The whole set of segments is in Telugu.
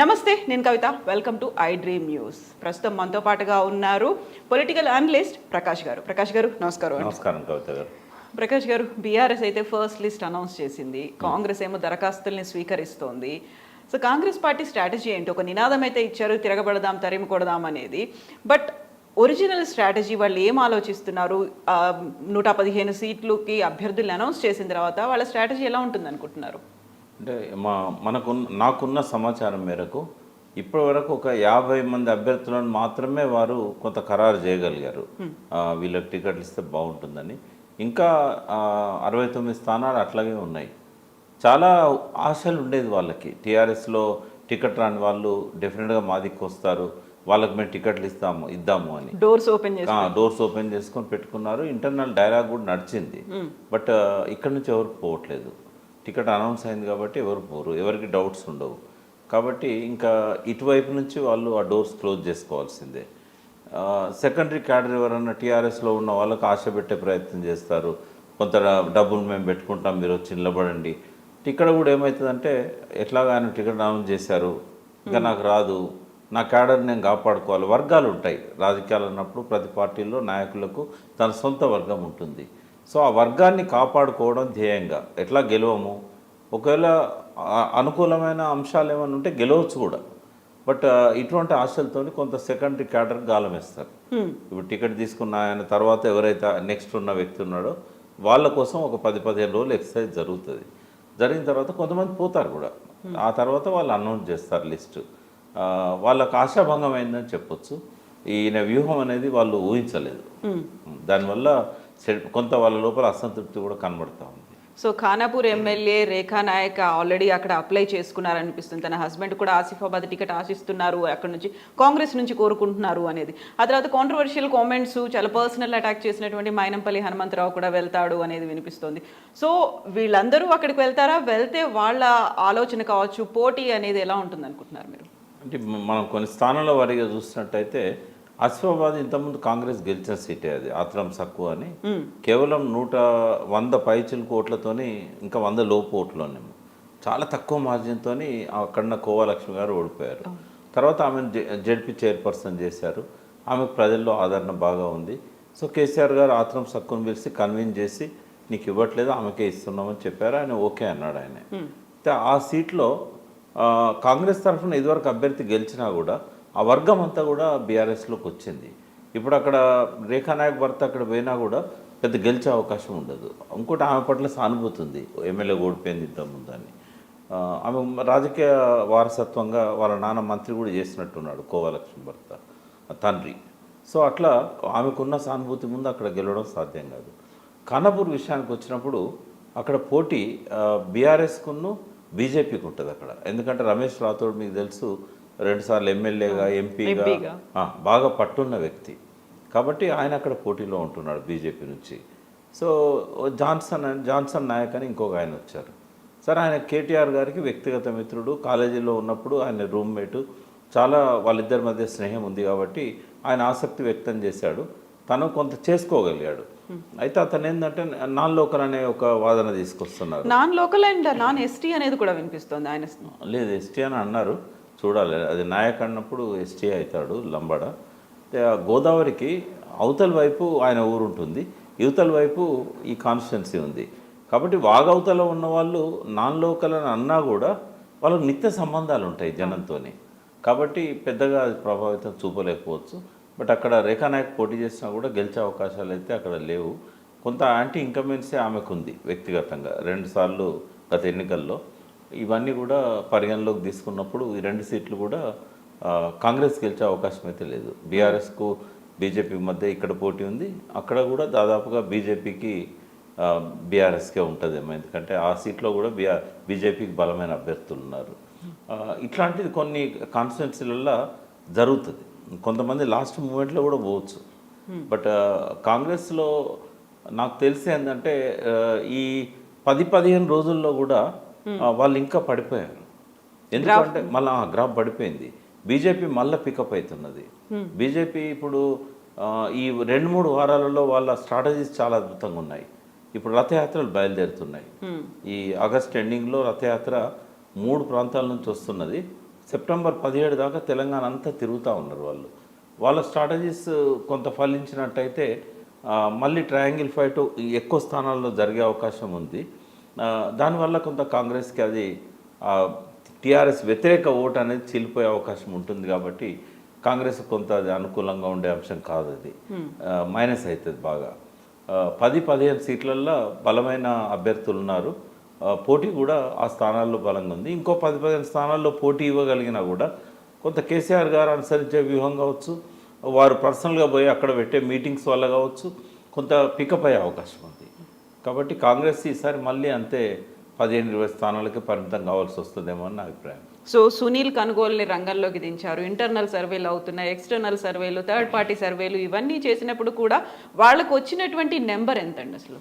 నమస్తే, నేను Kavitha. Welcome to I dream news. ప్రస్తుతం మనతో పాటుగా ఉన్నారు పొలిటికల్ అనలిస్ట్ ప్రకాష్ గారు. ప్రకాష్ గారు, నమస్కారం. నమస్కారం కవిత గారు. ప్రకాష్ గారు, బీఆర్ఎస్ అయితే ఫస్ట్ లిస్ట్ అనౌన్స్ చేసింది, కాంగ్రెస్ ఏమో దరఖాస్తుల్ని స్వీకరిస్తోంది. సో కాంగ్రెస్ పార్టీ స్ట్రాటజీ ఏంటి? ఒక నినాదం అయితే ఇచ్చారు, తిరగబడదాం, తరిమి కొడదాం అనేది. బట్ ఒరిజినల్ స్ట్రాటజీ వాళ్ళు ఏం ఆలోచిస్తున్నారు? 115 సీట్లకి అభ్యర్థులు అనౌన్స్ చేసిన తర్వాత వాళ్ళ స్ట్రాటజీ ఎలా ఉంటుంది అనుకుంటున్నారు? అంటే నాకున్న సమాచారం మేరకు ఇప్పటి వరకు ఒక 50 మంది అభ్యర్థులను మాత్రమే వారు కొంత ఖరారు చేయగలిగారు. వీళ్ళకి టికెట్లు ఇస్తే బాగుంటుందని. ఇంకా 69 స్థానాలు అట్లాగే ఉన్నాయి. చాలా ఆశలు ఉండేది వాళ్ళకి. టీఆర్ఎస్లో టికెట్ రాని వాళ్ళు డెఫినెట్గా మా దిక్కు వస్తారు, వాళ్ళకి మేము టికెట్లు ఇద్దాము అని డోర్స్ ఓపెన్ చేసుకొని పెట్టుకున్నారు. ఇంటర్నల్ డైలాగ్ కూడా నడిచింది. బట్ ఇక్కడ నుంచి ఎవరు పోవట్లేదు. టికెట్ అనౌన్స్ అయింది కాబట్టి ఎవరు పోరు, ఎవరికి డౌట్స్ ఉండవు. కాబట్టి ఇంకా ఇటువైపు నుంచి వాళ్ళు ఆ డోర్స్ క్లోజ్ చేసుకోవాల్సిందే. సెకండరీ క్యాడర్ ఎవరన్నా టీఆర్ఎస్లో ఉన్న వాళ్ళకి ఆశ పెట్టే ప్రయత్నం చేస్తారు. కొంత డబ్బులు మేము పెట్టుకుంటాం, మీరు వచ్చి నిలబడండి. టికెట్ కూడా ఏమవుతుందంటే, ఎట్లాగా ఆయన టికెట్ అనౌన్స్ చేశారు, ఇంకా నాకు రాదు, నా క్యాడర్ నేను కాపాడుకోవాలి. వర్గాలు ఉంటాయి రాజకీయాలు అన్నప్పుడు. ప్రతి పార్టీలో నాయకులకు తన సొంత వర్గం ఉంటుంది. సో ఆ వర్గాన్ని కాపాడుకోవడం ధ్యేయంగా ఎట్లా గెలవము, ఒకవేళ అనుకూలమైన అంశాలు ఏమైనా ఉంటే గెలవచ్చు కూడా. బట్ ఇటువంటి ఆశలతో కొంత సెకండరీ క్యాడర్ గాలం వేస్తారు. ఇప్పుడు టికెట్ తీసుకున్న ఆయన తర్వాత ఎవరైతే నెక్స్ట్ ఉన్న వ్యక్తి ఉన్నాడో వాళ్ళ కోసం ఒక 10-15 రోజులు ఎక్సర్సైజ్ జరుగుతుంది. జరిగిన తర్వాత కొంతమంది పోతారు కూడా. ఆ తర్వాత వాళ్ళు అనౌన్స్ చేస్తారు లిస్టు. వాళ్ళకు ఆశాభంగం అయిందని చెప్పొచ్చు. ఈయన వ్యూహం అనేది వాళ్ళు ఊహించలేదు. దానివల్ల కొంత వాళ్ళ లోపల అసంతృప్తి కూడా కనబడతా ఉంది. సో ఖానాపూర్ ఎమ్మెల్యే రేఖా నాయక్ ఆల్రెడీ అక్కడ అప్లై చేసుకున్నారనిపిస్తుంది. తన హస్బెండ్ కూడా ఆసిఫాబాద్ టికెట్ ఆశిస్తున్నారు, అక్కడ నుంచి కాంగ్రెస్ నుంచి కోరుకుంటున్నారు అనేది. ఆ తర్వాత కాంట్రవర్షియల్ కామెంట్స్, చాలా పర్సనల్ అటాక్ చేసినటువంటి మైనంపల్లి హనుమంతరావు కూడా వెళ్తాడు అనేది వినిపిస్తుంది. సో వీళ్ళందరూ అక్కడికి వెళ్తారా? వెళ్తే వాళ్ళ ఆలోచన కావచ్చు, పోటీ అనేది ఎలా ఉంటుంది అనుకుంటున్నారు మీరు? అంటే మనం కొన్ని స్థానాల వారీగా చూసినట్టయితే ఆసిఫాబాద్ ఇంతకుముందు కాంగ్రెస్ గెలిచిన సీటే. అది ఆత్రం సక్కు అని కేవలం 100 పైచిలకు ఓట్లతోని, ఇంకా 100 లోపు ఓట్లోనేమో చాలా తక్కువ మార్జిన్తో అక్కడ కోవాలక్ష్మి గారు ఓడిపోయారు. తర్వాత ఆమెను జెడ్పీ చైర్పర్సన్ చేశారు. ఆమెకు ప్రజల్లో ఆదరణ బాగా ఉంది. సో కేసీఆర్ గారు ఆత్రం సక్కును పిలిచి కన్విన్స్ చేసి నీకు ఇవ్వట్లేదు, ఆమెకే ఇస్తున్నామని చెప్పారు. ఆయన ఓకే అన్నాడు. ఆయన ఆ సీట్లో కాంగ్రెస్ తరఫున ఇదివరకు అభ్యర్థి గెలిచినా కూడా ఆ వర్గం అంతా కూడా బీఆర్ఎస్లోకి వచ్చింది. ఇప్పుడు అక్కడ రేఖానాయక్ భర్త అక్కడ పోయినా కూడా పెద్ద గెలిచే అవకాశం ఉండదు. ఇంకోటి ఆమె పట్ల సానుభూతి ఉంది, ఎమ్మెల్యే ఓడిపోయింది ఇంతకుముందని. ఆమె రాజకీయ వారసత్వంగా వాళ్ళ నాన్న మంత్రి కూడా చేసినట్టున్నాడు, కోవాలక్ష్మి భర్త తండ్రి. సో అట్లా ఆమెకున్న సానుభూతి ముందు అక్కడ గెలవడం సాధ్యం కాదు. ఖానాపూర్ విషయానికి వచ్చినప్పుడు అక్కడ పోటీ బీఆర్ఎస్కును బీజేపీకి ఉంటుంది అక్కడ. ఎందుకంటే రమేష్ రాథోడ్ మీకు తెలుసు 2 సార్లు ఎమ్మెల్యేగా, ఎంపీగా బాగా పట్టున్న వ్యక్తి. ఆయన అక్కడ పోటీలో ఉంటున్నాడు బీజేపీ నుంచి. సో జాన్సన్ నాయక్ అని ఇంకొక ఆయన వచ్చారు. సరే, ఆయన కేటీఆర్ గారికి వ్యక్తిగత మిత్రుడు, కాలేజీలో ఉన్నప్పుడు ఆయన రూమ్మేటు, చాలా వాళ్ళిద్దరి మధ్య స్నేహం ఉంది కాబట్టి ఆయన ఆసక్తి వ్యక్తం చేశాడు. తను కొంత చేసుకోగలిగాడు. అయితే అతను ఏంటంటే నాన్ లోకల్ అనే ఒక వాదన తీసుకొస్తున్నారు. Non local and non ST అనేది కూడా వినిపిస్తుంది. ఆయన లేదు, ఎస్టీ అని అన్నారు. చూడాలి, అది నాయక్ అన్నప్పుడు ఎస్టీ అవుతాడు లంబాడ. గోదావరికి అవతల వైపు ఆయన ఊరు ఉంటుంది, యువతల వైపు ఈ కాన్స్టిట్యున్సీ ఉంది. కాబట్టి వాగవతల ఉన్న వాళ్ళు నాన్ లోకల్ అని అన్నా కూడా వాళ్ళకు నిత్య సంబంధాలు ఉంటాయి జనంతో. కాబట్టి పెద్దగా అది ప్రభావితం చూపలేకపోవచ్చు. బట్ అక్కడ రేఖానాయక్ పోటీ చేసినా కూడా గెలిచే అవకాశాలు అయితే అక్కడ లేవు. కొంత యాంటీ ఇన్కంబెన్సీ ఆమెకు ఉంది వ్యక్తిగతంగా 2 సార్లు గత ఎన్నికల్లో. ఇవన్నీ కూడా పరిగణలోకి తీసుకున్నప్పుడు ఈ 2 సీట్లు కూడా కాంగ్రెస్ గెలిచే అవకాశం అయితే లేదు. బీఆర్ఎస్కు బీజేపీ మధ్య ఇక్కడ పోటీ ఉంది, అక్కడ కూడా దాదాపుగా బీజేపీకి బీఆర్ఎస్కే ఉంటుందేమో. ఎందుకంటే ఆ సీట్లో కూడా బీజేపీకి బలమైన అభ్యర్థులు ఉన్నారు. ఇట్లాంటిది కొన్ని కాన్స్టిట్యున్సీలలో జరుగుతుంది. కొంతమంది లాస్ట్ మూమెంట్లో కూడా పోవచ్చు. బట్ కాంగ్రెస్లో నాకు తెలిసి ఏంటంటే ఈ 10-15 రోజుల్లో కూడా వాళ్ళు ఇంకా పడిపోయారు. ఎందుకంటే మళ్ళీ గ్రాఫ్ పడిపోయింది. బీజేపీ మళ్ళీ పికప్ అవుతున్నది. బీజేపీ ఇప్పుడు ఈ 2-3 వారాలలో వాళ్ళ స్ట్రాటజీస్ చాలా అద్భుతంగా ఉన్నాయి. ఇప్పుడు రథయాత్రలు బయలుదేరుతున్నాయి. ఈ ఆగస్ట్ ఎండింగ్లో రథయాత్ర 3 ప్రాంతాల నుంచి వస్తున్నది. సెప్టెంబర్ 17 దాకా తెలంగాణ అంతా తిరుగుతూ ఉన్నారు వాళ్ళు. వాళ్ళ స్ట్రాటజీస్ కొంత ఫలించినట్టయితే మళ్ళీ ట్రయాంగిల్ ఫైట్ ఎక్కువ స్థానాల్లో జరిగే అవకాశం ఉంది. దానివల్ల కొంత కాంగ్రెస్కి అది టీఆర్ఎస్ వ్యతిరేక ఓటు అనేది చీలిపోయే అవకాశం ఉంటుంది. కాబట్టి కాంగ్రెస్ కొంత అది అనుకూలంగా ఉండే అంశం కాదు, అది మైనస్ అవుతుంది బాగా. 10-15 సీట్లల్లో బలమైన అభ్యర్థులు ఉన్నారు. పోటీ కూడా ఆ స్థానాల్లో బలంగా ఉంది. ఇంకో 10-15 స్థానాల్లో పోటీ ఇవ్వగలిగినా కూడా కొంత కేసీఆర్ గారు అనుసరించే వ్యూహం కావచ్చు, వారు పర్సనల్గా పోయి అక్కడ పెట్టే మీటింగ్స్ వల్ల కావచ్చు, కొంత పికప్ అయ్యే అవకాశం ఉంది. కాబట్టి కాంగ్రెస్ ఈసారి మళ్ళీ అంతే 15-20 స్థానాలకి పరిమితం కావాల్సి వస్తుందేమో అని నా అభిప్రాయం. సో సునీల్ కనుగోలుని రంగంలోకి దించారు. ఇంటర్నల్ సర్వేలు అవుతున్నాయి, ఎక్స్టర్నల్ సర్వేలు, థర్డ్ పార్టీ సర్వేలు, ఇవన్నీ చేసినప్పుడు కూడా వాళ్ళకు వచ్చినటువంటి నెంబర్ ఎంతండి అసలు?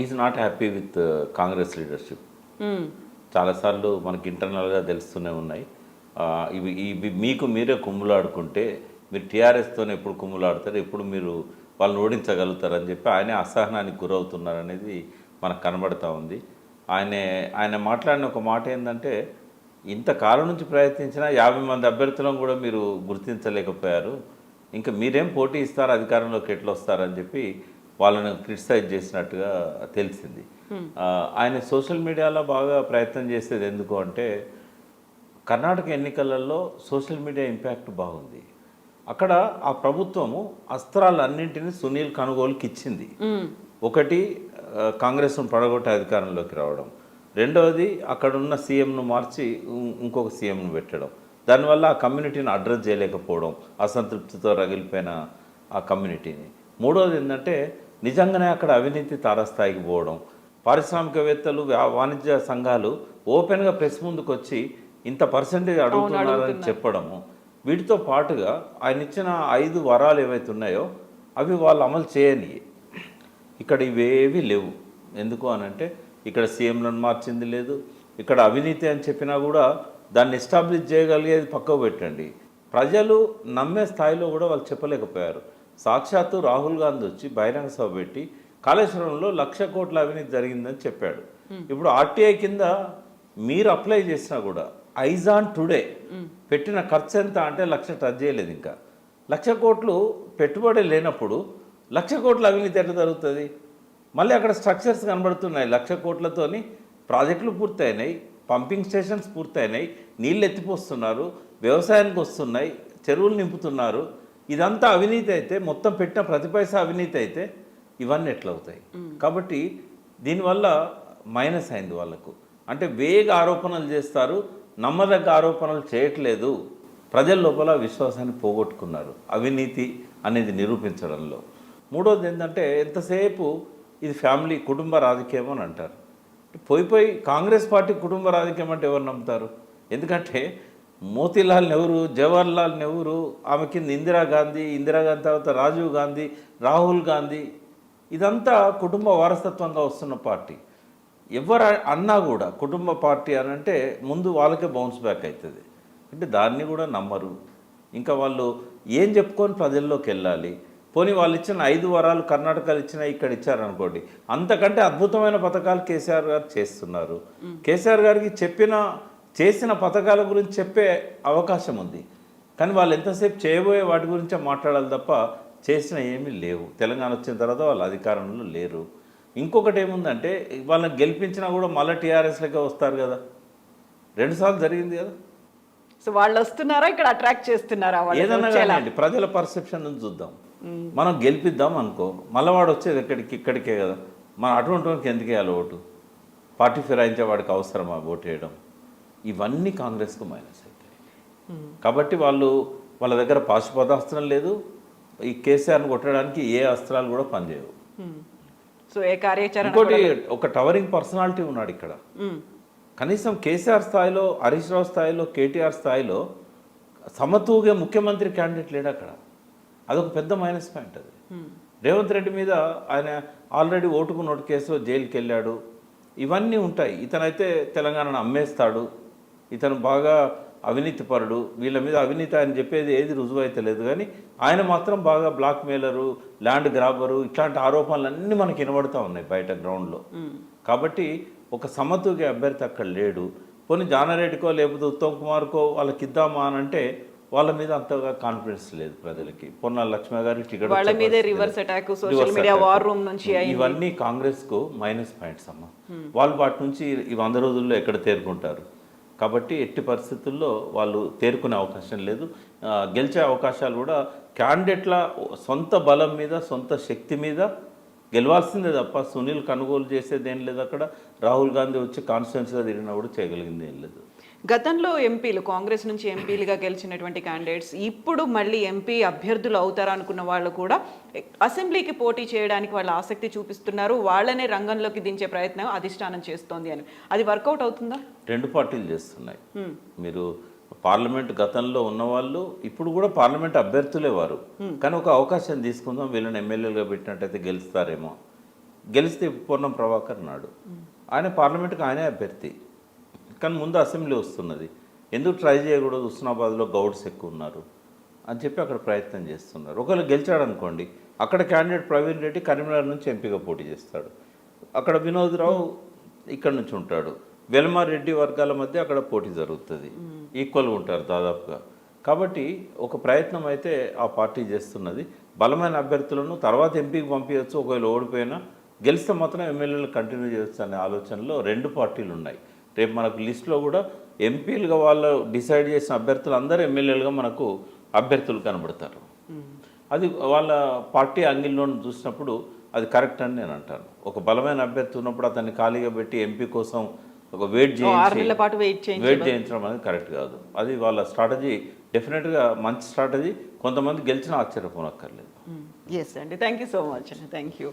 Is not happy with Congress leadership. చాలాసార్లు మనకి ఇంటర్నల్గా తెలుస్తూనే ఉన్నాయి. ఇవి మీకు మీరే కుమ్ములాడుకుంటే మీరు టీఆర్ఎస్తోనే ఎప్పుడు కుమ్ములాడతారు, ఎప్పుడు మీరు వాళ్ళని ఓడించగలుగుతారని చెప్పి ఆయనే అసహనానికి గురవుతున్నారనేది మనకు కనబడతా ఉంది. ఆయన మాట్లాడిన ఒక మాట ఏంటంటే, ఇంతకాలం నుంచి ప్రయత్నించిన 50 మంది అభ్యర్థులను కూడా మీరు గుర్తించలేకపోయారు, ఇంకా మీరేం పోటీ ఇస్తారు, అధికారంలోకి ఎట్లా వస్తారని చెప్పి వాళ్ళని క్రిటిసైజ్ చేసినట్టుగా తెలిసింది. ఆయన సోషల్ మీడియాలో బాగా ప్రయత్నం చేసేది ఎందుకు అంటే, కర్ణాటక ఎన్నికలలో సోషల్ మీడియా ఇంపాక్ట్ బాగుంది. అక్కడ ఆ ప్రభుత్వము అస్త్రాలన్నింటినీ సునీల్ కనుగోలుకి ఇచ్చింది. ఒకటి, కాంగ్రెస్ను పడగొట్టి అధికారంలోకి రావడం. రెండవది, అక్కడున్న సీఎంను మార్చి ఇంకొక సీఎంను పెట్టడం. దానివల్ల ఆ కమ్యూనిటీని అడ్రస్ చేయలేకపోవడం, అసంతృప్తితో రగిలిపోయిన ఆ కమ్యూనిటీని. మూడవది ఏంటంటే, నిజంగానే అక్కడ అవినీతి తారస్థాయికి పోవడం. పారిశ్రామికవేత్తలు, వాణిజ్య సంఘాలు ఓపెన్గా ప్రెస్ ముందుకు వచ్చి ఇంత పర్సెంటేజ్ అడుగుతున్నారని చెప్పడము. వీటితో పాటుగా ఆయన ఇచ్చిన 5 వరాలు ఏవైతే ఉన్నాయో అవి వాళ్ళు అమలు చేయని. ఇక్కడ ఇవేవి లేవు. ఎందుకు అనంటే, ఇక్కడ సీఎంలను మార్చింది లేదు, ఇక్కడ అవినీతి అని చెప్పినా కూడా దాన్ని ఎస్టాబ్లిష్ చేయగలిగేది పక్కకు పెట్టండి. ప్రజలు నమ్మే స్థాయిలో కూడా వాళ్ళు చెప్పలేకపోయారు. సాక్షాత్తు రాహుల్ గాంధీ వచ్చి బహిరంగ సభ పెట్టి కాళేశ్వరంలో 1,00,000 కోట్ల అవినీతి జరిగిందని చెప్పాడు. ఇప్పుడు ఆర్టీఐ కింద మీరు అప్లై చేసినా కూడా ఐజాన్ టుడే పెట్టిన ఖర్చు ఎంత అంటే 1,00,000 టచ్ చేయలేదు. ఇంకా 1,00,000 కోట్లు పెట్టుబడి లేనప్పుడు 1,00,000 కోట్ల అవినీతి ఎట్లా జరుగుతుంది? మళ్ళీ అక్కడ స్ట్రక్చర్స్ కనబడుతున్నాయి. 1,00,000 కోట్లతోని ప్రాజెక్టులు పూర్తయినాయి, పంపింగ్ స్టేషన్స్ పూర్తయినాయి, నీళ్ళు ఎత్తిపోస్తున్నారు, వ్యవసాయానికి వస్తున్నాయి, చెరువులు నింపుతున్నారు. ఇదంతా అవినీతి అయితే, మొత్తం పెట్టిన ప్రతి పైసా అవినీతి అయితే ఇవన్నీ ఎట్లవుతాయి? కాబట్టి దీనివల్ల మైనస్ అయింది వాళ్ళకు. అంటే వేగ ఆరోపణలు చేస్తారు, నమ్మదగ్గ ఆరోపణలు చేయట్లేదు. ప్రజల లోపల విశ్వాసాన్ని పోగొట్టుకున్నారు అవినీతి అనేది నిరూపించడంలో. మూడోది ఏంటంటే, ఎంతసేపు ఇది ఫ్యామిలీ, కుటుంబ రాజకీయం అని అంటారు. పోయి కాంగ్రెస్ పార్టీ కుటుంబ రాజకీయం అంటే ఎవరు నమ్ముతారు? ఎందుకంటే మోతీలాల్ నెహ్రూ, జవహర్లాల్ నెహ్రూ, ఆమె కింద ఇందిరాగాంధీ తర్వాత రాజీవ్ గాంధీ, రాహుల్ గాంధీ, ఇదంతా కుటుంబ వారసత్వంగా వస్తున్న పార్టీ. ఎవరు అన్నా కూడా కుటుంబ పార్టీ అని అంటే ముందు వాళ్ళకే బౌన్స్ బ్యాక్ అవుతుంది. అంటే దాన్ని కూడా నమ్మరు. ఇంకా వాళ్ళు ఏం చెప్పుకొని ప్రజల్లోకి వెళ్ళాలి? పోనీ వాళ్ళు ఇచ్చిన 5 వరాలు కర్ణాటకలో ఇచ్చిన ఇక్కడ ఇచ్చారనుకోండి, అంతకంటే అద్భుతమైన పథకాలు కేసీఆర్ గారు చేస్తున్నారు. కేసీఆర్ గారికి చేసిన పథకాల గురించి చెప్పే అవకాశం ఉంది. కానీ వాళ్ళు ఎంతసేపు చేయబోయే వాటి గురించే మాట్లాడాలి తప్ప చేసిన ఏమీ లేవు. తెలంగాణ వచ్చిన తర్వాత వాళ్ళు అధికారంలో లేరు. ఇంకొకటి ఏముందంటే, వాళ్ళని గెలిపించినా కూడా మళ్ళీ టీఆర్ఎస్లోకే వస్తారు కదా. 2 సార్లు జరిగింది కదా. సో వాళ్ళు వస్తున్నారా, ఇక్కడ అట్రాక్ట్ చేస్తున్నారా? ఏదన్నా కానీ ప్రజల పర్సెప్షన్ నుంచి చూద్దాం. మనం గెలిపిద్దాం అనుకో, మళ్ళీ వాడు వచ్చేది ఇక్కడికే కదా. మనం అటువంటి వాడికి ఎందుకు వేయాలి ఓటు? పార్టీ ఫిరాయించే వాడికి అవసరమా ఓటు వేయడం? ఇవన్నీ కాంగ్రెస్కు మైనస్ అవుతాయి. కాబట్టి వాళ్ళ దగ్గర పాశుపదాస్త్రం లేదు. ఈ కేసీఆర్ని కొట్టడానికి ఏ అస్త్రాలు కూడా పనిచేయవు. సో ఏ కార్యాచరణ? ఇంకోటి, ఒక టవరింగ్ పర్సనాలిటీ ఉన్నాడు ఇక్కడ. కనీసం కేసీఆర్ స్థాయిలో, హరీష్ రావు స్థాయిలో, కేటీఆర్ స్థాయిలో సమతూగే ముఖ్యమంత్రి క్యాండిడేట్ లేడు అక్కడ. అదొక పెద్ద మైనస్ పాయింట్. అది రేవంత్ రెడ్డి మీద ఆయన ఆల్రెడీ ఓటుకు నోటు కేసులో జైలుకి వెళ్ళాడు. ఇవన్నీ ఉంటాయి. ఇతనైతే తెలంగాణను అమ్మేస్తాడు, ఇతను బాగా అవినీతిపరుడు, వీళ్ళ మీద అవినీతి అని చెప్పేది ఏది రుజువు అయితే లేదు. కానీ ఆయన మాత్రం బాగా బ్లాక్ మెయిలరు, ల్యాండ్ గ్రాబరు, ఇట్లాంటి ఆరోపణలన్నీ మనకి వినబడుతూ ఉన్నాయి బయట గ్రౌండ్లో. కాబట్టి ఒక సమతూగే అభ్యర్థి అక్కడ లేడు. పోనీ జానారెడ్డికో లేకపోతే ఉత్తమ్ కుమార్కో వాళ్ళకి ఇద్దామా అని అంటే వాళ్ళ మీద అంతగా కాన్ఫిడెన్స్ లేదు ప్రజలకి. పొన్నాల లక్ష్మి గారికి టికెట్ వాళ్ళ మీదే reverse attack, social media war room నుంచి ఇవన్నీ కాంగ్రెస్కు మైనస్ పాయింట్స్ అమ్మ. వాళ్ళు వాటి నుంచి ఈ 100 రోజుల్లో ఎక్కడ తేరుకుంటారు? కాబట్టి ఎట్టి పరిస్థితుల్లో వాళ్ళు తేరుకునే అవకాశం లేదు. గెలిచే అవకాశాలు కూడా క్యాండిడేట్ల సొంత బలం మీద, సొంత శక్తి మీద గెలవాల్సిందే తప్ప సునీల్ కొనుగోలు చేసేది ఏం లేదు. అక్కడ రాహుల్ గాంధీ వచ్చి కాన్స్టిట్యున్సీగా తిరిగినా కూడా చేయగలిగింది ఏం లేదు. గతంలో ఎంపీలు, కాంగ్రెస్ నుంచి ఎంపీలుగా గెలిచినటువంటి క్యాండిడేట్స్ ఇప్పుడు మళ్ళీ ఎంపీ అభ్యర్థులు అవుతారు అనుకున్న వాళ్ళు కూడా అసెంబ్లీకి పోటీ చేయడానికి వాళ్ళు ఆసక్తి చూపిస్తున్నారు. వాళ్ళనే రంగంలోకి దించే ప్రయత్నం అధిష్టానం చేస్తోంది అని. అది వర్కౌట్ అవుతుందా? 2 పార్టీలు చేస్తున్నాయి. మీరు పార్లమెంట్ గతంలో ఉన్నవాళ్ళు ఇప్పుడు కూడా పార్లమెంట్ అభ్యర్థులే వారు. కానీ ఒక అవకాశం తీసుకుందాం, వీళ్ళని ఎమ్మెల్యేలుగా పెట్టినట్టయితే గెలుస్తారేమో. గెలిస్తే పొన్నం ప్రభాకర్ నాడు ఆయన పార్లమెంట్కి ఆయనే అభ్యర్థి, కానీ ముందు అసెంబ్లీ వస్తున్నది, ఎందుకు ట్రై చేయకూడదు? హుస్నాబాద్లో గౌడ్స్ ఎక్కువ ఉన్నారు అని చెప్పి అక్కడ ప్రయత్నం చేస్తున్నారు. ఒకవేళ గెలిచాడు అనుకోండి, అక్కడ క్యాండిడేట్ ప్రవీణ్ రెడ్డి కరీంనగర్ నుంచి ఎంపీగా పోటీ చేస్తాడు, అక్కడ వినోద్ రావు ఇక్కడ నుంచి ఉంటాడు, వెలమారెడ్డి వర్గాల మధ్య అక్కడ పోటీ జరుగుతుంది, ఈక్వల్గా ఉంటారు దాదాపుగా. కాబట్టి ఒక ప్రయత్నం అయితే ఆ పార్టీ చేస్తున్నది. బలమైన అభ్యర్థులను తర్వాత ఎంపీకి పంపించవచ్చు, ఒకవేళ ఓడిపోయినా గెలిస్తే మాత్రం ఎమ్మెల్యేలు కంటిన్యూ చేయొచ్చు అనే ఆలోచనలో 2 పార్టీలు ఉన్నాయి. రేపు మనకు లిస్టులో కూడా ఎంపీలుగా వాళ్ళు డిసైడ్ చేసిన అభ్యర్థులు అందరూ ఎమ్మెల్యేలుగా మనకు అభ్యర్థులు కనబడతారు. అది వాళ్ళ పార్టీ యాంగిల్లో చూసినప్పుడు అది కరెక్ట్ అని నేను అంటాను. ఒక బలమైన అభ్యర్థి ఉన్నప్పుడు అతన్ని ఖాళీగా పెట్టి ఎంపీ కోసం ఒక వెయిట్ చేయించడం అనేది కరెక్ట్ కాదు. అది వాళ్ళ స్ట్రాటజీ డెఫినెట్గా మంచి స్ట్రాటజీ. కొంతమంది గెలిచినా ఆశ్చర్యపోనక్కర్లేదు. ఎస్ అండి, థ్యాంక్ యూ సో మచ్ అండి. Thank you.